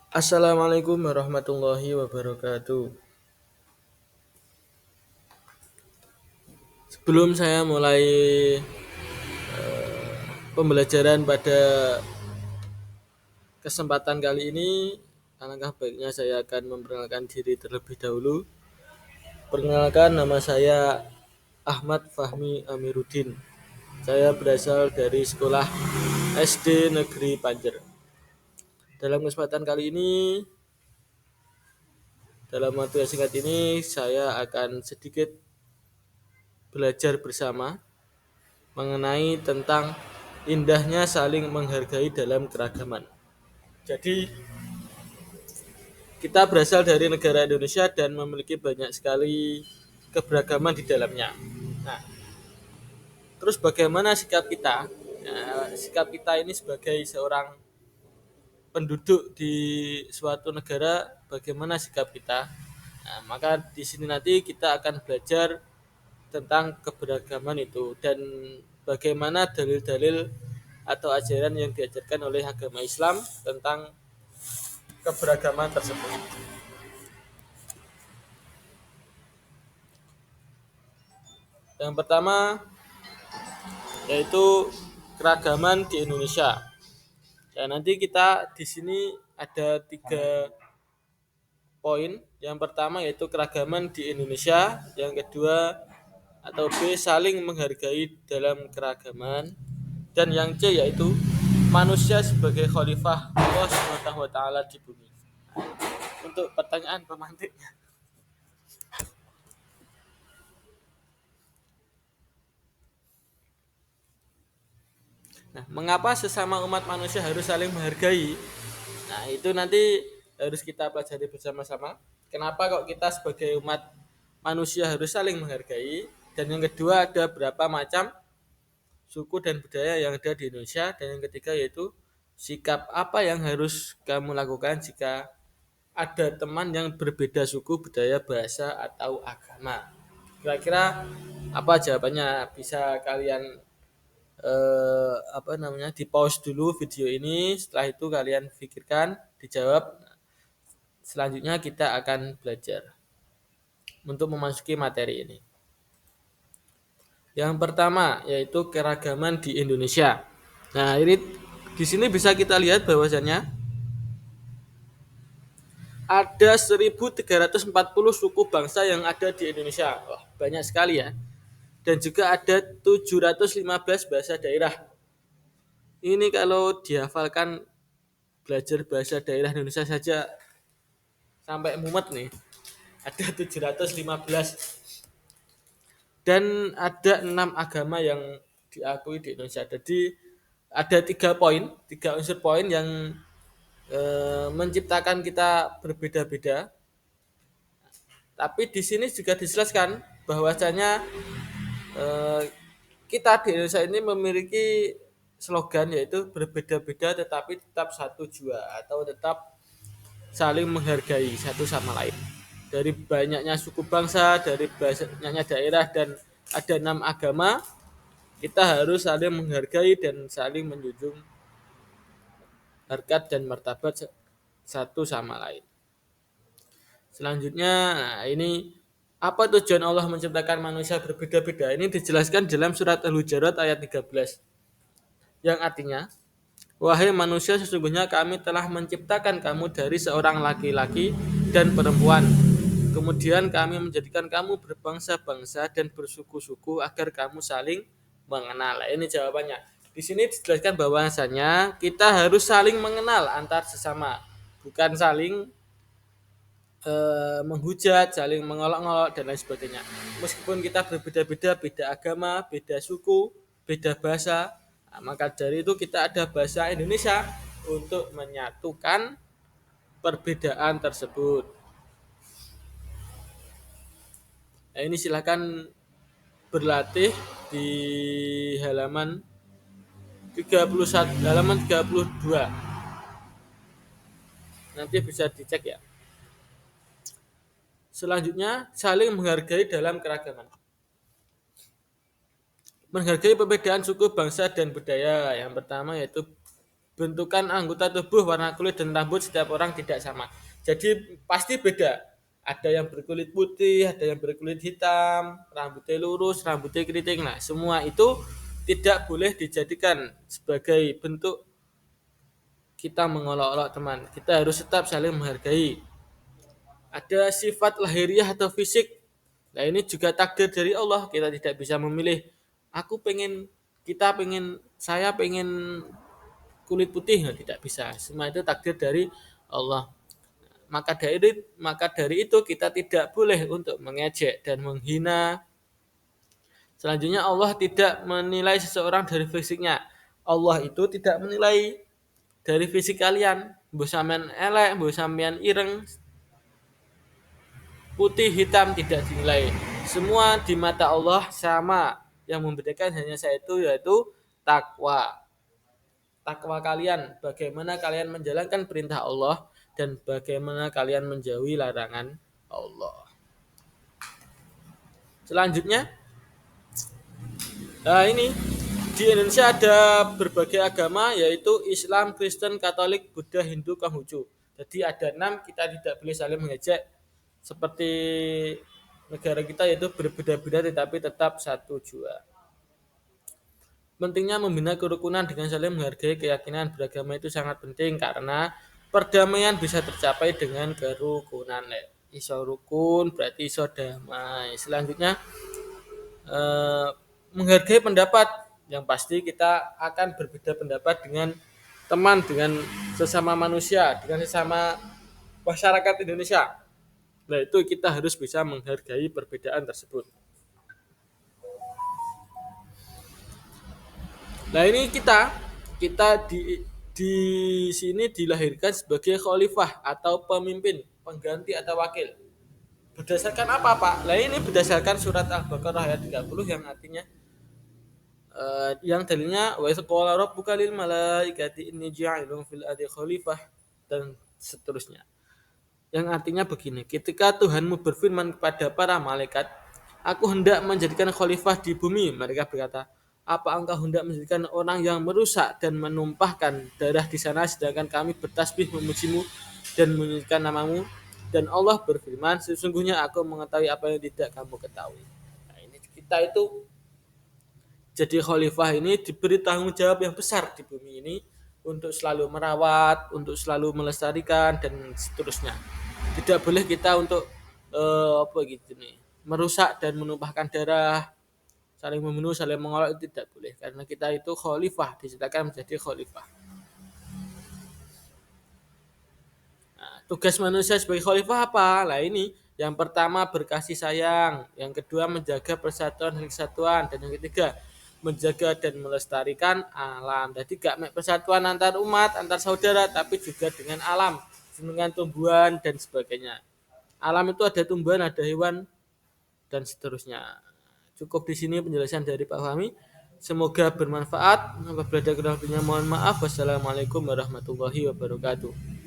Assalamualaikum warahmatullahi wabarakatuh. Sebelum saya mulai pembelajaran pada kesempatan kali ini, alangkah baiknya saya akan memperkenalkan diri terlebih dahulu. Perkenalkan, nama saya Ahmad Fahmi Amiruddin. Saya berasal dari sekolah SD Negeri Panjer. Dalam kesempatan kali ini, dalam waktu yang singkat ini, saya akan sedikit belajar bersama mengenai tentang indahnya saling menghargai dalam keragaman. Jadi kita berasal dari negara Indonesia dan memiliki banyak sekali keberagaman di dalamnya. Nah, terus bagaimana sikap kita? Ya, sikap kita ini sebagai seorang penduduk di suatu negara, bagaimana sikap kita? Nah, maka di sini nanti kita akan belajar tentang keberagaman itu dan bagaimana dalil-dalil atau ajaran yang diajarkan oleh agama Islam tentang keberagaman tersebut. Yang pertama yaitu keragaman di Indonesia. Dan nanti kita di sini ada 3 poin. Yang pertama yaitu keragaman di Indonesia, yang kedua atau B saling menghargai dalam keragaman, dan yang C yaitu manusia sebagai khalifah Allah Subhanahu wa taala di bumi. Untuk pertanyaan pemantiknya. Nah, mengapa sesama umat manusia harus saling menghargai? Nah, itu nanti harus kita pelajari bersama-sama. Kenapa kok kita sebagai umat manusia harus saling menghargai? Dan yang kedua, ada berapa macam suku dan budaya yang ada di Indonesia. Dan yang ketiga yaitu sikap apa yang harus kamu lakukan jika ada teman yang berbeda suku, budaya, bahasa, atau agama. Kira-kira apa jawabannya? Bisa kalian di pause dulu video ini. Setelah itu kalian pikirkan, dijawab. Selanjutnya kita akan belajar untuk memasuki materi ini. Yang pertama yaitu keragaman di Indonesia. Nah, ini di sini bisa kita lihat bahwasannya ada 1340 suku bangsa yang ada di Indonesia. Wah, banyak sekali ya. Dan juga ada 715 bahasa daerah. Ini kalau dihafalkan belajar bahasa daerah Indonesia saja sampai mumet nih. Ada 715 dan ada 6 agama yang diakui di Indonesia. Jadi ada 3 poin, 3 unsur poin yang menciptakan kita berbeda-beda. Tapi di sini juga dijelaskan bahwasanya eh, kita di Indonesia ini memiliki slogan yaitu berbeda-beda tetapi tetap satu jua atau tetap saling menghargai satu sama lain. Dari banyaknya suku bangsa, dari banyaknya daerah dan ada 6 agama, kita harus saling menghargai dan saling menjunjung harkat dan martabat satu sama lain. Selanjutnya, nah ini apa tujuan Allah menciptakan manusia berbeda-beda? Ini dijelaskan dalam surat Al-Hujurat ayat 13. Yang artinya, wahai manusia, sesungguhnya kami telah menciptakan kamu dari seorang laki-laki dan perempuan. Kemudian kami menjadikan kamu berbangsa-bangsa dan bersuku-suku agar kamu saling mengenal. Ini jawabannya. Di sini dijelaskan bahwasanya kita harus saling mengenal antar sesama, bukan saling menghujat, saling mengolok-olok dan lain sebagainya. Meskipun kita berbeda-beda, beda agama, beda suku, beda bahasa, nah, maka dari itu kita ada bahasa Indonesia untuk menyatukan perbedaan tersebut. Nah, ini silakan berlatih di halaman 31, halaman 32. Nanti bisa dicek ya. Selanjutnya, saling menghargai dalam keragaman. Menghargai perbedaan suku, bangsa, dan budaya. Yang pertama yaitu bentukan anggota tubuh, warna kulit dan rambut setiap orang tidak sama. Jadi pasti beda. Ada yang berkulit putih, ada yang berkulit hitam, rambutnya lurus, rambutnya keriting. Nah, semua itu tidak boleh dijadikan sebagai bentuk kita mengolok-olok teman. Kita harus tetap saling menghargai. Ada sifat lahiriah atau fisik. Nah, ini juga takdir dari Allah. Kita tidak bisa memilih. Aku pengen, kita pengen, saya pengen kulit putih, nah, tidak bisa. Semua itu takdir dari Allah. Maka dari itu kita tidak boleh untuk mengejek dan menghina. Selanjutnya Allah tidak menilai seseorang dari fisiknya. Allah itu tidak menilai dari fisik kalian. Mbok sampean elek, mbok sampean ireng, putih, hitam tidak dinilai. Semua di mata Allah sama. Yang membedakan hanya satu yaitu takwa. Takwa kalian, bagaimana kalian menjalankan perintah Allah dan bagaimana kalian menjauhi larangan Allah. Selanjutnya, nah ini di Indonesia ada berbagai agama yaitu Islam, Kristen, Katolik, Buddha, Hindu, Konghucu. Jadi ada 6, kita tidak boleh saling mengejek seperti negara kita yaitu berbeda-beda tetapi tetap satu jua. Pentingnya membina kerukunan dengan saling menghargai keyakinan beragama itu sangat penting karena perdamaian bisa tercapai dengan kerukunan. Iso rukun berarti iso damai. Selanjutnya menghargai pendapat, yang pasti kita akan berbeda pendapat dengan teman, dengan sesama manusia, dengan sesama masyarakat Indonesia. Nah, itu kita harus bisa menghargai perbedaan tersebut. Nah, ini kita di sini dilahirkan sebagai khalifah atau pemimpin, pengganti atau wakil. Berdasarkan apa, Pak? Nah, ini berdasarkan surat Al-Baqarah ayat 30 yang artinya yang dalilnya wa isqala rabbuka lil malaikati inni ja'ilun fil ardi khalifah dan seterusnya. Yang artinya begini, ketika Tuhanmu berfirman kepada para malaikat, aku hendak menjadikan khalifah di bumi. Mereka berkata, apa engkau hendak menjadikan orang yang merusak dan menumpahkan darah di sana sedangkan kami bertasbih memujimu dan menyucikan namamu? Dan Allah berfirman, sesungguhnya aku mengetahui apa yang tidak kamu ketahui. Nah, ini kita itu jadi khalifah ini diberi tanggung jawab yang besar di bumi ini untuk selalu merawat, untuk selalu melestarikan dan seterusnya. Tidak boleh kita untuk apa gitu nih, merusak dan menumpahkan darah, saling membunuh, saling mengolok, itu tidak boleh karena kita itu khalifah, diciptakan menjadi khalifah. Nah, tugas manusia sebagai khalifah apa? Lah ini yang pertama berkasih sayang, yang kedua menjaga persatuan dan kesatuan, dan yang ketiga menjaga dan melestarikan alam. Jadi gak mek persatuan antar umat, antar saudara, tapi juga dengan alam, dengan tumbuhan dan sebagainya. Alam itu ada tumbuhan, ada hewan dan seterusnya. Cukup di sini penjelasan dari Pak Fahmi. Semoga bermanfaat. Apabila ada kurang lebihnya mohon maaf. Wassalamualaikum warahmatullahi wabarakatuh.